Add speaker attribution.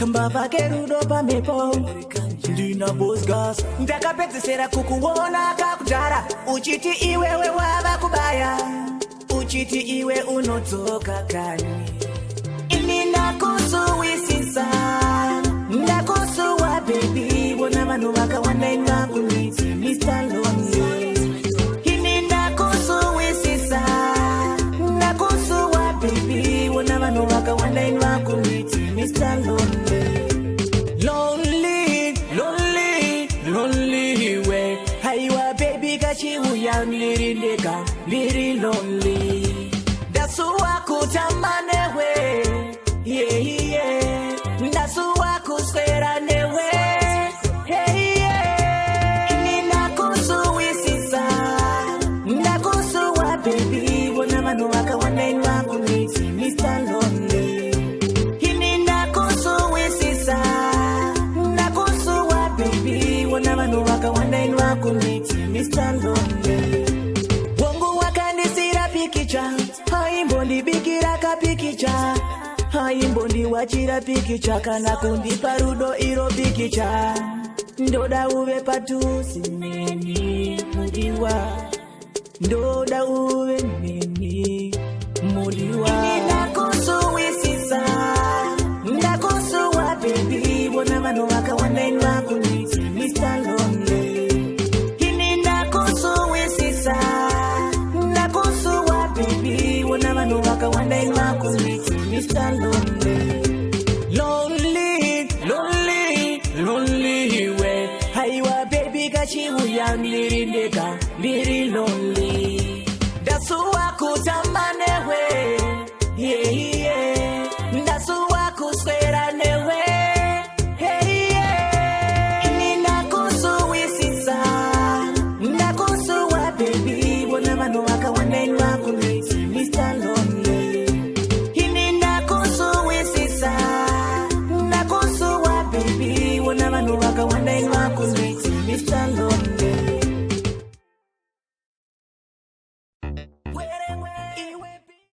Speaker 1: Kambava kerudo pamepo ndina boss gas ndakapedzesera kukuona kakudhara uchiti iwewe wava kubaya uchiti iwe unodzoka kani ini ndakusuwisisa ndakusuwa baby bona vanhu vakawanda inakuniti Mr. Lonely ini ndakusuwisisa ndakusuwa baby bona vanhu vakawanda inakuniti Mr. Lonely lonely lonely lonely we haiwa baby kachiuya ndirindeka ndiri lonely ndasuwa kutamane we yeah yeah ndasuwa kuswera newe hey yeah ninakusuwisisa ndakusuwa baby bona vanhu vakawanda inakuniti Mr. Lonely wakawanda inwakuniti Mr. Lonely Wongu wakandisira pikicha haimbondi bikira kapikicha haimbondi wachira pikicha kana kundipa rudo iro pikicha ndoda uve patusi neni mudiwa ndoda uve neni mudiwa ndakusuwisisa ndakusuwa baby bona vanhu vakawanda inwakuniti Mr. Lonely ini ndakusuwisisa ndakusuwa baby bona vanhu vakawanda inakuniti Mr. Lonely lonely lonely lonely we haiwa baby kachiuya ndirindeka ndiri lonely ndasuwa kutamba